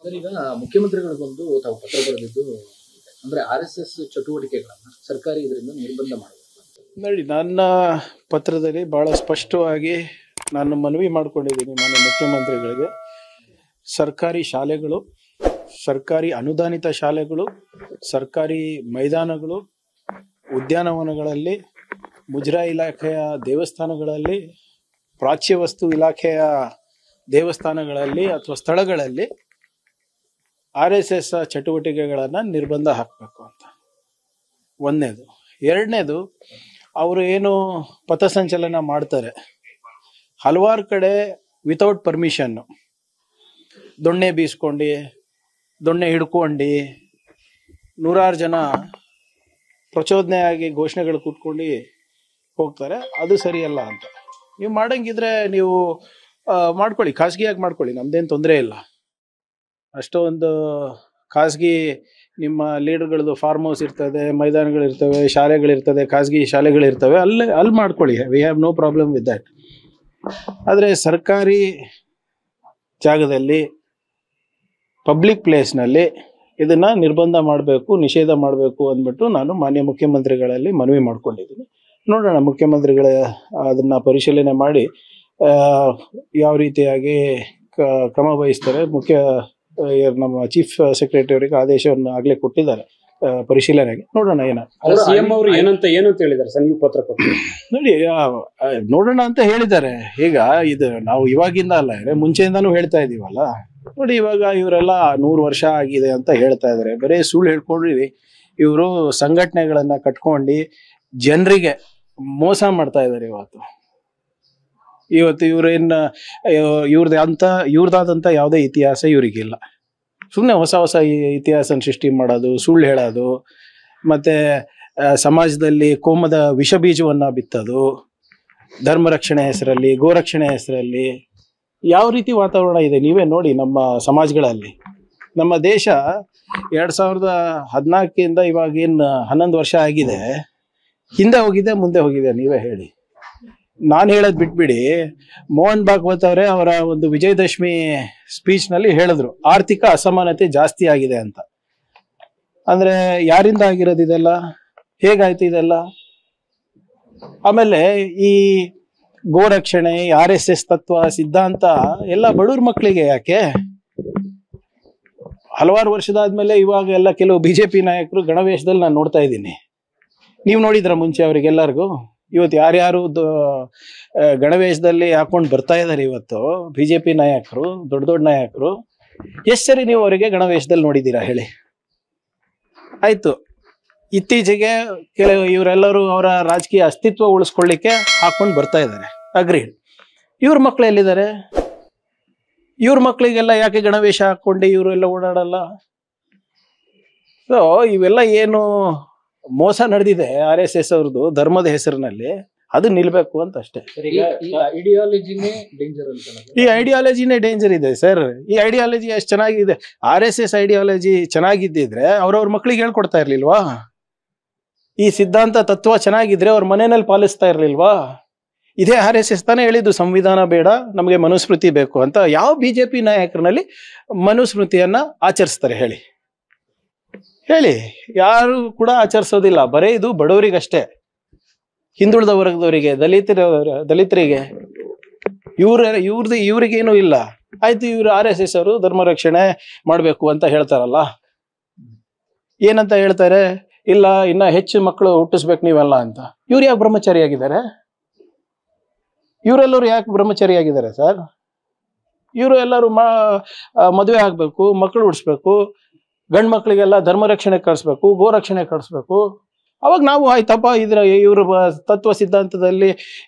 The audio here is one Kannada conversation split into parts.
ಸರ್, ಈಗ ಮುಖ್ಯಮಂತ್ರಿಗಳು ಬಂದು ತಾವು ಪತ್ರ ಬರೆದಿದ್ದು ಅಂದ್ರೆ RSS ಚಟುವಟಿಕೆಗಳನ್ನ ಸರ್ಕಾರಿ ಇದರಿಂದ ನಿರ್ಬಂಧ ಮಾಡಬೇಕು ನೋಡಿ. ನನ್ನ ಪತ್ರದಲ್ಲಿ ಭಾಳ ಸ್ಪಷ್ಟವಾಗಿ ನಾನು ಮನವಿ ಮಾಡ್ಕೊಂಡಿದ್ದೀನಿ ಮಾನ್ಯ ಮುಖ್ಯಮಂತ್ರಿಗಳಿಗೆ. ಸರ್ಕಾರಿ ಶಾಲೆಗಳು, ಸರ್ಕಾರಿ ಅನುದಾನಿತ ಶಾಲೆಗಳು, ಸರ್ಕಾರಿ ಮೈದಾನಗಳು, ಉದ್ಯಾನವನಗಳಲ್ಲಿ, ಮುಜರಾಯಿ ಇಲಾಖೆಯ ದೇವಸ್ಥಾನಗಳಲ್ಲಿ, ಪ್ರಾಚ್ಯ ವಸ್ತು ಇಲಾಖೆಯ ದೇವಸ್ಥಾನಗಳಲ್ಲಿ ಅಥವಾ ಸ್ಥಳಗಳಲ್ಲಿ RSS ಚಟುವಟಿಕೆಗಳನ್ನು ನಿರ್ಬಂಧ ಹಾಕಬೇಕು ಅಂತ ಒಂದನೇದು. ಎರಡನೇದು, ಅವರು ಏನು ಪಥಸಂಚಲನ ಮಾಡ್ತಾರೆ ಹಲವಾರು ಕಡೆ ವಿತೌಟ್ ಪರ್ಮಿಷನ್ನು, ದೊಣ್ಣೆ ಬೀಸ್ಕೊಂಡು, ದೊಣ್ಣೆ ಹಿಡ್ಕೊಂಡು, ನೂರಾರು ಜನ ಪ್ರಚೋದನೆಯಾಗಿ ಘೋಷಣೆಗಳು ಕೂತ್ಕೊಂಡು ಹೋಗ್ತಾರೆ. ಅದು ಸರಿಯಲ್ಲ ಅಂತ. ನೀವು ಮಾಡಂಗಿದ್ರೆ ನೀವು ಮಾಡ್ಕೊಳ್ಳಿ, ಖಾಸಗಿಯಾಗಿ ಮಾಡ್ಕೊಳ್ಳಿ, ನಮ್ದೇನು ತೊಂದರೆ ಇಲ್ಲ. ಅಷ್ಟೊಂದು ಖಾಸಗಿ ನಿಮ್ಮ ಲೀಡರ್ಗಳದ್ದು ಫಾರ್ಮ್ ಹೌಸ್ ಇರ್ತದೆ, ಮೈದಾನಗಳಿರ್ತವೆ, ಶಾಲೆಗಳಿರ್ತದೆ, ಖಾಸಗಿ ಶಾಲೆಗಳಿರ್ತವೆ, ಅಲ್ಲಿ ಮಾಡ್ಕೊಳ್ಳಿ. We have no problem with that. ಆದರೆ ಸರ್ಕಾರಿ ಜಾಗದಲ್ಲಿ, ಪಬ್ಲಿಕ್ ಪ್ಲೇಸ್ನಲ್ಲಿ ಇದನ್ನು ನಿರ್ಬಂಧ ಮಾಡಬೇಕು, ನಿಷೇಧ ಮಾಡಬೇಕು ಅಂದ್ಬಿಟ್ಟು ನಾನು ಮಾನ್ಯ ಮುಖ್ಯಮಂತ್ರಿಗಳಲ್ಲಿ ಮನವಿ ಮಾಡ್ಕೊಂಡಿದ್ದೀನಿ. ನೋಡೋಣ, ಮುಖ್ಯಮಂತ್ರಿಗಳ ಅದನ್ನು ಪರಿಶೀಲನೆ ಮಾಡಿ ಯಾವ ರೀತಿಯಾಗಿ ಕ್ರಮ ವಹಿಸ್ತಾರೆ. ನಮ್ಮ ಚೀಫ್ ಸೆಕ್ರೆಟರಿ ಅವರಿಗೆ ಆದೇಶವನ್ನು ಆಗಲೇ ಕೊಟ್ಟಿದ್ದಾರೆ ಪರಿಶೀಲನೆಗೆ. ನೋಡೋಣ ಸಿಎಂ ಅವರು ಏನಂತ ಹೇಳಿದ್ದಾರೆ ಸರ್, ನೀವು ಪತ್ರ ಕೊಟ್ಟು ನೋಡಿ. ನೋಡೋಣ ಅಂತ ಹೇಳಿದ್ದಾರೆ. ಈಗ ಇದು ನಾವು ಇವಾಗಿಂದ ಅಲ್ಲ, ಮುಂಚೆಯಿಂದಾನು ಹೇಳ್ತಾ ಇದೀವಲ್ಲ. ನೋಡಿ, ಇವಾಗ ಇವರೆಲ್ಲ 100 ವರ್ಷ ಆಗಿದೆ ಅಂತ ಹೇಳ್ತಾ ಇದಾರೆ. ಬರೀ ಸುಳ್ಳು ಹೇಳ್ಕೊಂಡ್ರಿ. ಇವರು ಸಂಘಟನೆಗಳನ್ನ ಕಟ್ಕೊಂಡು ಜನರಿಗೆ ಮೋಸ ಮಾಡ್ತಾ ಇದ್ದಾರೆ. ಇವತ್ತು ಇವ್ರದಾದಂಥ ಯಾವುದೇ ಇತಿಹಾಸ ಇವರಿಗಿಲ್ಲ. ಸುಮ್ಮನೆ ಹೊಸ ಇತಿಹಾಸ ಸೃಷ್ಟಿ ಮಾಡೋದು, ಸುಳ್ಳು ಹೇಳೋದು, ಮತ್ತು ಸಮಾಜದಲ್ಲಿ ಕೋಮದ ವಿಷ ಬೀಜವನ್ನು ಬಿತ್ತೋದು, ಧರ್ಮ ರಕ್ಷಣೆ ಹೆಸರಲ್ಲಿ, ಗೋರಕ್ಷಣೆ ಹೆಸರಲ್ಲಿ ಯಾವ ರೀತಿ ವಾತಾವರಣ ಇದೆ ನೀವೇ ನೋಡಿ. ನಮ್ಮ ಸಮಾಜಗಳಲ್ಲಿ ನಮ್ಮ ದೇಶ 2014 ಇವಾಗೇನು 11 ವರ್ಷ ಆಗಿದೆ. ಹಿಂದೆ ಹೋಗಿದೆ, ಮುಂದೆ ಹೋಗಿದೆ, ನೀವೇ ಹೇಳಿ. ನಾನು ಹೇಳೋದು ಬಿಟ್ಬಿಡಿ. ಮೋಹನ್ ಭಾಗವತ್ ಅವರೇ ಅವರ ಒಂದು ವಿಜಯದಶಮಿ ಸ್ಪೀಚ್ನಲ್ಲಿ ಹೇಳಿದ್ರು, ಆರ್ಥಿಕ ಅಸಮಾನತೆ ಜಾಸ್ತಿ ಆಗಿದೆ ಅಂತ. ಅಂದ್ರೆ ಯಾರಿಂದ ಆಗಿರೋದು ಇದೆಲ್ಲ? ಹೇಗಾಯ್ತು ಇದೆಲ್ಲ? ಆಮೇಲೆ ಈ ಗೋರಕ್ಷಣೆ, RSS ತತ್ವ ಸಿದ್ಧಾಂತ ಎಲ್ಲ ಬಡವ್ರ ಮಕ್ಕಳಿಗೆ ಯಾಕೆ? ಹಲವಾರು ವರ್ಷದಾದ್ಮೇಲೆ ಇವಾಗ ಎಲ್ಲ ಕೆಲವು BJP ನಾಯಕರು ಗಣವೇಶದಲ್ಲಿ ನಾನು ನೋಡ್ತಾ ಇದ್ದೀನಿ. ನೀವು ನೋಡಿದ್ರ ಮುಂಚೆ ಅವರಿಗೆಲ್ಲರಿಗೂ? ಇವತ್ತು ಯಾರ್ಯಾರು ಗಣವೇಶದಲ್ಲಿ ಹಾಕೊಂಡು ಬರ್ತಾ ಇದ್ದಾರೆ ಇವತ್ತು BJP ನಾಯಕರು, ದೊಡ್ಡ ನಾಯಕರು. ಎಷ್ಟು ಸರಿ ನೀವು ಅವರಿಗೆ ಗಣವೇಶದಲ್ಲಿ ನೋಡಿದ್ದೀರಾ ಹೇಳಿ? ಆಯ್ತು, ಇತ್ತೀಚೆಗೆ ಇವರೆಲ್ಲರೂ ಅವರ ರಾಜಕೀಯ ಅಸ್ತಿತ್ವ ಉಳಿಸ್ಕೊಳ್ಳಿಕ್ಕೆ ಹಾಕೊಂಡು ಬರ್ತಾ ಇದ್ದಾರೆ, ಅಗ್ರೀಡ್. ಇವ್ರ ಮಕ್ಳು ಎಲ್ಲಿದ್ದಾರೆ? ಇವ್ರ ಮಕ್ಳಿಗೆಲ್ಲ ಯಾಕೆ ಗಣವೇಶ ಹಾಕೊಂಡು ಇವರೆಲ್ಲ ಓಡಾಡಲ್ಲ? ಸೊ ಇವೆಲ್ಲ ಏನು ಮೋಸ ನಡೆದಿದೆ RSS ಅವ್ರದ್ದು ಧರ್ಮದ ಹೆಸರಿನಲ್ಲಿ, ಅದು ನಿಲ್ಬೇಕು ಅಂತ ಅಷ್ಟೇ. ಈ ಐಡಿಯಾಲಜಿನೇ ಡೇಂಜರ್ ಇದೆ ಸರ್. ಈ ಐಡಿಯಾಲಜಿ ಅಷ್ಟು ಚೆನ್ನಾಗಿದೆ. RSS ಐಡಿಯಾಲಜಿ ಚೆನ್ನಾಗಿದ್ದಿದ್ರೆ ಅವ್ರವ್ರ ಮಕ್ಳಿಗೆ ಹೇಳ್ಕೊಡ್ತಾ ಇರ್ಲಿಲ್ವಾ? ಈ ಸಿದ್ಧಾಂತ ತತ್ವ ಚೆನ್ನಾಗಿದ್ರೆ ಅವ್ರ ಮನೆಯಲ್ಲಿ ಪಾಲಿಸ್ತಾ ಇರ್ಲಿಲ್ವಾ? ಇದೇ RSS ತಾನೇ ಹೇಳಿದ್ದು ಸಂವಿಧಾನ ಬೇಡ, ನಮಗೆ ಮನುಸ್ಮೃತಿ ಬೇಕು ಅಂತ. ಯಾವ BJP ನಾಯಕರಲ್ಲಿ ಮನುಸ್ಮೃತಿಯನ್ನ ಆಚರಿಸ್ತಾರೆ ಹೇಳಿ? ಯಾರು ಕೂಡ ಆಚರಿಸೋದಿಲ್ಲ. ಬರೀ ಇದು ಬಡವರಿಗಷ್ಟೇ, ಹಿಂದುಳಿದ ವರ್ಗದವರಿಗೆ, ದಲಿತರಿಗೆ, ಇವ್ರಿಗೇನು ಇಲ್ಲ. ಆಯ್ತು, ಇವ್ರು RSS ಅವರು ಧರ್ಮ ರಕ್ಷಣೆ ಮಾಡಬೇಕು ಅಂತ ಹೇಳ್ತಾರಲ್ಲ, ಏನಂತ ಹೇಳ್ತಾರೆ? ಇಲ್ಲ, ಇನ್ನ ಹೆಚ್ಚು ಮಕ್ಕಳು ಹುಟ್ಟಿಸ್ಬೇಕು ನೀವೆಲ್ಲ ಅಂತ. ಇವ್ರು ಯಾಕೆ ಬ್ರಹ್ಮಚಾರಿಯಾಗಿದ್ದಾರೆ? ಇವರೆಲ್ಲರೂ ಯಾಕೆ ಬ್ರಹ್ಮಚಾರಿಯಾಗಿದ್ದಾರೆ ಸರ್? ಇವರು ಎಲ್ಲರೂ ಮದುವೆ ಆಗ್ಬೇಕು, ಮಕ್ಕಳು ಹುಟ್ಟಿಸ್ಬೇಕು, ಗಂಡು ಮಕ್ಕಳಿಗೆಲ್ಲ ಧರ್ಮ ರಕ್ಷಣೆ ಕಳಿಸ್ಬೇಕು, ಗೋರಕ್ಷಣೆ ಕಳಿಸ್ಬೇಕು. ಅವಾಗ ನಾವು ಆಯ್ತಪ್ಪ, ಇವ್ರ ತತ್ವ ಸಿದ್ಧಾಂತದಲ್ಲಿ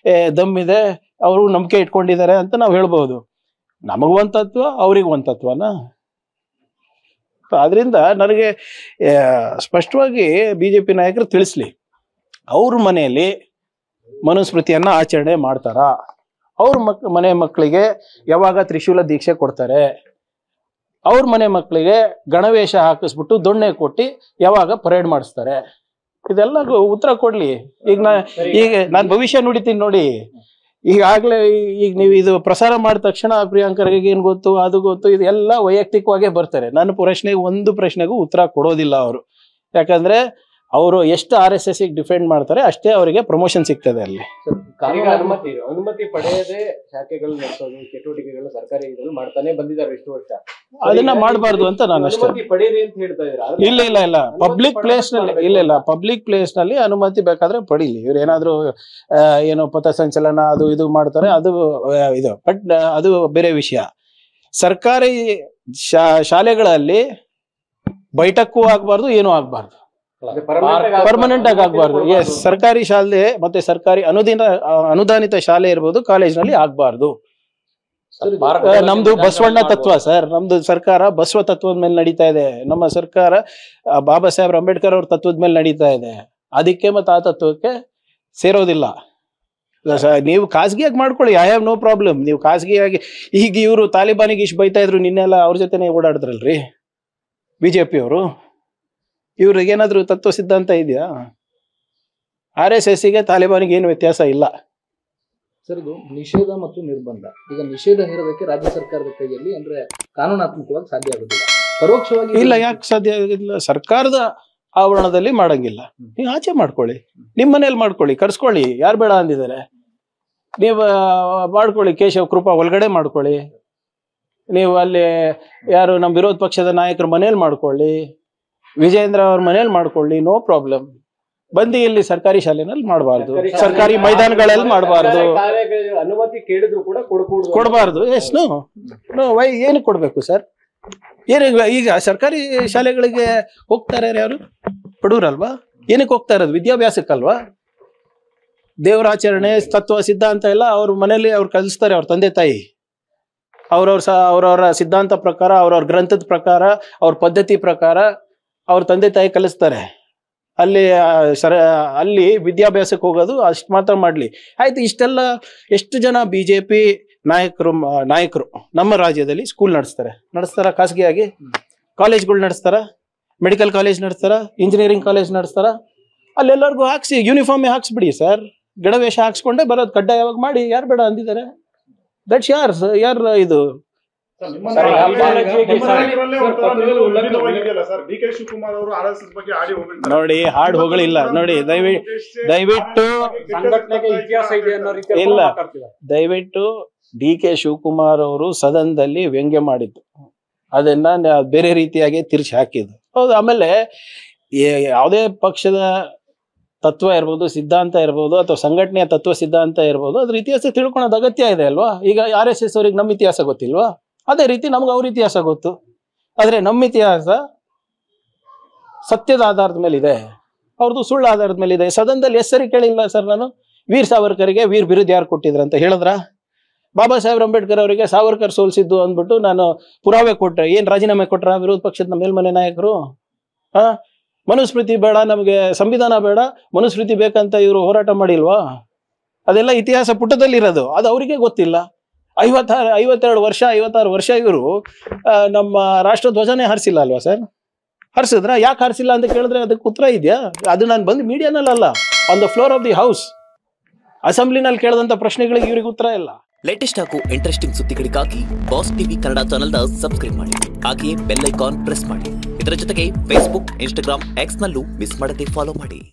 ದಮ್ಮಿದೆ, ಅವರು ನಂಬಿಕೆ ಇಟ್ಕೊಂಡಿದ್ದಾರೆ ಅಂತ ನಾವು ಹೇಳ್ಬಹುದು. ನಮಗೊಂದು ತತ್ವ, ಅವ್ರಿಗೆ ಒಂದು ತತ್ವನಾ? ಆದ್ರಿಂದ ನನಗೆ ಸ್ಪಷ್ಟವಾಗಿ BJP ನಾಯಕರು ತಿಳಿಸ್ಲಿ, ಅವ್ರ ಮನೆಯಲ್ಲಿ ಮನುಸ್ಮೃತಿಯನ್ನ ಆಚರಣೆ ಮಾಡ್ತಾರ? ಅವ್ರ ಮನೆ ಮಕ್ಕಳಿಗೆ ಯಾವಾಗ ತ್ರಿಶೂಲ ದೀಕ್ಷೆ ಕೊಡ್ತಾರೆ? ಅವ್ರ ಮನೆ ಮಕ್ಕಳಿಗೆ ಗಣವೇಶ ಹಾಕಿಸ್ಬಿಟ್ಟು ದೊಣ್ಣೆ ಕೊಟ್ಟು ಯಾವಾಗ ಪರೇಡ್ ಮಾಡಿಸ್ತಾರೆ? ಇದೆಲ್ಲ ಉತ್ತರ ಕೊಡ್ಲಿ. ಈಗ ನಾನು ಭವಿಷ್ಯ ನುಡಿತೀನಿ ನೋಡಿ. ಈಗಾಗಲೇ ಈಗ ನೀವು ಇದು ಪ್ರಸಾರ ಮಾಡಿದ ತಕ್ಷಣ ಪ್ರಿಯಾಂಕರ್ಗೆ ಏನು ಗೊತ್ತು ಅದು ಗೊತ್ತು ಇದೆಲ್ಲ ವೈಯಕ್ತಿಕವಾಗೇ ಬರ್ತಾರೆ. ನನ್ನ ಪ್ರಶ್ನೆಗೆ ಒಂದು ಪ್ರಶ್ನೆಗೂ ಉತ್ತರ ಕೊಡೋದಿಲ್ಲ ಅವರು. ಯಾಕಂದ್ರೆ ಅವರು ಎಷ್ಟು RSS ಡಿಫೆಂಡ್ ಮಾಡ್ತಾರೆ ಅಷ್ಟೇ ಅವರಿಗೆ ಪ್ರಮೋಷನ್ ಸಿಗ್ತದೆ ಅಲ್ಲಿ. ಅನುಮತಿ ಪಡೆಯದೆ ಶಾಖೆಗಳು ನಡೆಸೋದು ಚಟುವಟಿಕೆಗಳು ಸರ್ಕಾರಿ ಇದ್ರಲ್ಲಿ ಮಾಡ್ತಾನೆ ಬಂದಿದ್ದಾರೆ ಇಷ್ಟು ವರ್ಷ. ಅದನ್ನ ಮಾಡಬಾರ್ದು ಅಂತ ನಾನು ಅಷ್ಟೇ. ಅನುಮತಿ ಪಡೆಯಿರಿ ಅಂತ ಹೇಳ್ತಾ ಇದ್ದಾರೆ. ಇಲ್ಲ ಪಬ್ಲಿಕ್ ಪ್ಲೇಸ್ ನಲ್ಲಿ ಪಬ್ಲಿಕ್ ಪ್ಲೇಸ್ ನಲ್ಲಿ ಅನುಮತಿ ಬೇಕಾದ್ರೆ ಪಡೀಲಿ. ಇವ್ರು ಏನಾದ್ರು ಏನೋ ಪಥಸಂಚಲನ ಅದು ಇದು ಮಾಡ್ತಾರೆ ಅದು ಇದು, ಬಟ್ ಅದು ಬೇರೆ ವಿಷಯ. ಸರ್ಕಾರಿ ಶಾಲೆಗಳಲ್ಲಿ ಬೈಠಕ್ಕೂ ಆಗ್ಬಾರ್ದು, ಏನೂ ಆಗ್ಬಾರ್ದು, ಪರ್ಮನೆಂಟ್ ಆಗಿ ಆಗ್ಬಾರ್ದು. ಎಸ್, ಸರ್ಕಾರಿ ಶಾಲೆ ಮತ್ತೆ ಸರ್ಕಾರಿ ಅನುದಾನಿತ ಶಾಲೆ ಇರ್ಬೋದು, ಕಾಲೇಜ್ನಲ್ಲಿ ಆಗ್ಬಾರ್ದು. ನಮ್ದು ಬಸವಣ್ಣ ತತ್ವ ಸರ್, ನಮ್ದು ಸರ್ಕಾರ ಬಸವ ತತ್ವದ ಮೇಲೆ ನಡೀತಾ ಇದೆ. ನಮ್ಮ ಸರ್ಕಾರ ಬಾಬಾ ಸಾಹೇಬ್ ಅಂಬೇಡ್ಕರ್ ಅವ್ರ ತತ್ವದ ಮೇಲೆ ನಡೀತಾ ಇದೆ. ಅದಕ್ಕೆ ಮತ್ತೆ ಆ ತತ್ವಕ್ಕೆ ಸೇರೋದಿಲ್ಲ. ನೀವು ಖಾಸಗಿಯಾಗಿ ಮಾಡ್ಕೊಳ್ಳಿ, ಐ ಹ್ಯಾವ್ ನೋ ಪ್ರಾಬ್ಲಮ್. ನೀವು ಖಾಸಗಿಯಾಗಿ ಈಗ ಇವರು ತಾಲಿಬಾನಿಗೆ ಇಷ್ಟು ಬೈತಾ ಇದ್ರು, ನಿನ್ನೆಲ್ಲ ಅವ್ರ ಜೊತೆನೆ ಓಡಾಡಿದ್ರಲ್ರಿ BJP ಅವರು. ಇವ್ರಿಗೆ ಏನಾದ್ರು ತತ್ವ ಸಿದ್ಧಾಂತ ಇದೆಯಾ? RSSಗೆ ತಾಲಿಬಾನಿಗೆ ಏನು ವ್ಯತ್ಯಾಸ ಇಲ್ಲ ಸರ್. ಇದು ನಿಷೇಧ ಮತ್ತು ನಿರ್ಬಂಧ. ಈಗ ನಿಷೇಧ ಹೇರೋದಕ್ಕೆ ರಾಜ್ಯ ಸರ್ಕಾರದ ಕೈಯಲ್ಲಿ ಅಂದ್ರೆ ಕಾನೂನಾತ್ಮಕವಾಗಿ ಸಾಧ್ಯ ಆಗುದಿಲ್ಲ, ಪರೋಕ್ಷವಾಗಿ ಇಲ್ಲ. ಯಾಕೆ ಸಾಧ್ಯ ಆಗುದಿಲ್ಲ? ಸರ್ಕಾರದ ಆವರಣದಲ್ಲಿ ಮಾಡಂಗಿಲ್ಲ. ನೀವು ಆಚೆ ಮಾಡ್ಕೊಳ್ಳಿ, ನಿಮ್ಮ ಮನೇಲಿ ಮಾಡ್ಕೊಳ್ಳಿ, ಕರ್ಸ್ಕೊಳ್ಳಿ. ಯಾರು ಬೇಡ ಅಂದಿದ್ದಾರೆ? ನೀವು ಮಾಡ್ಕೊಳ್ಳಿ, ಕೇಶವ್ ಕೃಪಾ ಒಳಗಡೆ ಮಾಡ್ಕೊಳ್ಳಿ. ನೀವು ಅಲ್ಲಿ ಯಾರು ನಮ್ಮ ವಿರೋಧ ಪಕ್ಷದ ನಾಯಕರ ಮನೇಲಿ ಮಾಡ್ಕೊಳ್ಳಿ, ವಿಜೇಂದ್ರ ಅವ್ರ ಮನೇಲಿ ಮಾಡ್ಕೊಳ್ಳಿ, ನೋ ಪ್ರಾಬ್ಲಮ್. ಬಂದು ಇಲ್ಲಿ ಸರ್ಕಾರಿ ಶಾಲೆನಲ್ಲಿ ಮಾಡಬಾರ್ದು, ಸರ್ಕಾರಿ ಮೈದಾನಗಳಲ್ಲಿ ಮಾಡಬಾರ್ದು, ಅನುಮತಿ ಕೇಳಿದ್ರು ಕೂಡ ಕೊಡಬಾರ್ದು. ಎಸ್, ನೋ ವೈ ಏನಕ್ಕೆ ಕೊಡ್ಬೇಕು ಸರ್? ಈಗ ಸರ್ಕಾರಿ ಶಾಲೆಗಳಿಗೆ ಹೋಗ್ತಾರೆ ಯಾರು? ಬಡವರಲ್ವಾ? ಏನಕ್ಕೆ ಹೋಗ್ತಾ ಇರೋದು? ವಿದ್ಯಾಭ್ಯಾಸಕ್ಕಲ್ವಾ? ದೇವರಾಚರಣೆ ತತ್ವ ಸಿದ್ಧಾಂತ ಎಲ್ಲ ಅವ್ರ ಮನೇಲಿ ಅವ್ರು ಕಲಿಸ್ತಾರೆ. ಅವ್ರ ತಂದೆ ತಾಯಿ ಅವ್ರವ್ರ ಸಿದ್ಧಾಂತ ಪ್ರಕಾರ, ಅವ್ರವ್ರ ಗ್ರಂಥದ ಪ್ರಕಾರ, ಅವ್ರ ಪದ್ಧತಿ ಪ್ರಕಾರ ಅವ್ರ ತಂದೆ ತಾಯಿ ಕಲಿಸ್ತಾರೆ. ಅಲ್ಲಿ ವಿದ್ಯಾಭ್ಯಾಸಕ್ಕೆ ಹೋಗೋದು ಅಷ್ಟು ಮಾತ್ರ ಮಾಡ್ಲಿ. ಆಯ್ತು, ಇಷ್ಟೆಲ್ಲ ಎಷ್ಟು ಜನ BJP ನಾಯಕರು ನಮ್ಮ ರಾಜ್ಯದಲ್ಲಿ ಸ್ಕೂಲ್ ನಡೆಸ್ತಾರ ಖಾಸಗಿಯಾಗಿ? ಕಾಲೇಜ್ಗಳು ನಡೆಸ್ತಾರ? ಮೆಡಿಕಲ್ ಕಾಲೇಜ್ ನಡೆಸ್ತಾರ? ಇಂಜಿನಿಯರಿಂಗ್ ಕಾಲೇಜ್ ನಡೆಸ್ತಾರ? ಅಲ್ಲೆಲ್ಲರಿಗೂ ಹಾಕ್ಸಿ, ಯೂನಿಫಾರ್ಮೇ ಹಾಕ್ಸ್ಬಿಡಿ ಸರ್. ಗಡವೇಷ ಹಾಕ್ಸ್ಕೊಂಡೆ ಬರೋದು ಕಡ್ಡಾಯವಾಗಿ ಮಾಡಿ. ಯಾರು ಬೇಡ ಅಂದಿದ್ದಾರೆ? ದಟ್ಸ್ ಯಾರ್ ಇದು? ನೋಡಿ, ಹಾಡು ಹೊಗಳಿಲ್ಲ ನೋಡಿ. ದಯವಿಟ್ಟು DK ಶಿವಕುಮಾರ್ ಅವರು ಸದನದಲ್ಲಿ ವ್ಯಂಗ್ಯ ಮಾಡಿದ್ದು, ಅದನ್ನ ಬೇರೆ ರೀತಿಯಾಗಿ ತಿರ್ಚಿ ಹಾಕಿದ್ದು ಹೌದು. ಆಮೇಲೆ ಯಾವುದೇ ಪಕ್ಷದ ತತ್ವ ಇರ್ಬೋದು, ಸಿದ್ಧಾಂತ ಇರ್ಬೋದು, ಅಥವಾ ಸಂಘಟನೆಯ ತತ್ವ ಸಿದ್ಧಾಂತ ಇರ್ಬೋದು, ಅದ್ರ ಇತಿಹಾಸ ತಿಳ್ಕೊಳೋದು ಅಗತ್ಯ ಇದೆ ಅಲ್ವಾ? ಈಗ RSS ಅವ್ರಿಗೆ ನಮ್ಮ ಇತಿಹಾಸ ಗೊತ್ತಿಲ್ವಾ? ಅದೇ ರೀತಿ ನಮ್ಗೆ ಅವ್ರ ಇತಿಹಾಸ ಗೊತ್ತು. ಆದ್ರೆ ನಮ್ಮ ಇತಿಹಾಸ ಸತ್ಯದ ಆಧಾರದ ಮೇಲೆ ಇದೆ, ಅವ್ರದ್ದು ಸುಳ್ಳು ಆಧಾರದ ಮೇಲೆ ಇದೆ. ಸದನದಲ್ಲಿ ಹೆಸರಿ ಕೇಳಿಲ್ಲ ಸರ್ ನಾನು. ವೀರ್ ಸಾವರ್ಕರ್ಗೆ ವೀರ್ ಬಿರುದು ಯಾರು ಕೊಟ್ಟಿದ್ರ ಅಂತ ಹೇಳಿದ್ರ? ಬಾಬಾ ಸಾಹೇಬ್ ಅಂಬೇಡ್ಕರ್ ಅವರಿಗೆ ಸಾವರ್ಕರ್ ಸೋಲಿಸಿದ್ದು ಅಂದ್ಬಿಟ್ಟು ನಾನು ಪುರಾವೆ ಕೊಟ್ರೆ ಏನ್ ರಾಜೀನಾಮೆ ಕೊಟ್ರ ವಿರೋಧ ಪಕ್ಷದ ಮೇಲ್ಮನೆ ನಾಯಕರು? ಮನುಸ್ಮೃತಿ ಬೇಡ ನಮಗೆ, ಸಂವಿಧಾನ ಬೇಡ, ಮನುಸ್ಮೃತಿ ಬೇಕಂತ ಇವರು ಹೋರಾಟ ಮಾಡಿಲ್ವಾ? ಅದೆಲ್ಲ ಇತಿಹಾಸ ಪುಟದಲ್ಲಿರೋದು, ಅದು ಅವರಿಗೆ ಗೊತ್ತಿಲ್ಲ. 56 ವರ್ಷ ಇವರು ನಮ್ಮ ರಾಷ್ಟ್ರ ಧ್ವಜನೇ ಹಾರಿಸಿಲ್ಲ ಅಲ್ವಾ ಸರ್? ಹರಿಸಿದ್ರ? ಯಾಕೆ ಹಾರಿಸಿಲ್ಲ ಅಂತ ಕೇಳಿದ್ರೆ ಅದಕ್ಕೆ ಉತ್ತರ ಇದೆಯಾ? ಅದು ನಾನು ಬಂದು ಮೀಡಿಯಾನಲ್ಲ, on the floor of the house ಅಸೆಂಬ್ಲಿನಲ್ಲಿ ಕೇಳಿದಂತ ಪ್ರಶ್ನೆಗಳಿಗೆ ಇವ್ರಿಗೆ ಉತ್ತರ ಇಲ್ಲ. ಲೇಟೆಸ್ಟ್ ಹಾಗೂ ಇಂಟ್ರೆಸ್ಟಿಂಗ್ ಸುದ್ದಿಗಳಿಗಾಗಿ ಬಾಸ್ ಟಿವಿ ಕನ್ನಡ ಚಾನೆಲ್ನ ಸಬ್ಸ್ಕ್ರೈಬ್ ಮಾಡಿ. ಹಾಗೆಯೇ ಬೆಲ್ ಐಕಾನ್ ಪ್ರೆಸ್ ಮಾಡಿ. ಇದರ ಜೊತೆಗೆ ಫೇಸ್ಬುಕ್, ಇನ್ಸ್ಟಾಗ್ರಾಮ್, ಎಕ್ಸ್ ನಲ್ಲೂ ಮಿಸ್ ಮಾಡದೆ ಫಾಲೋ ಮಾಡಿ.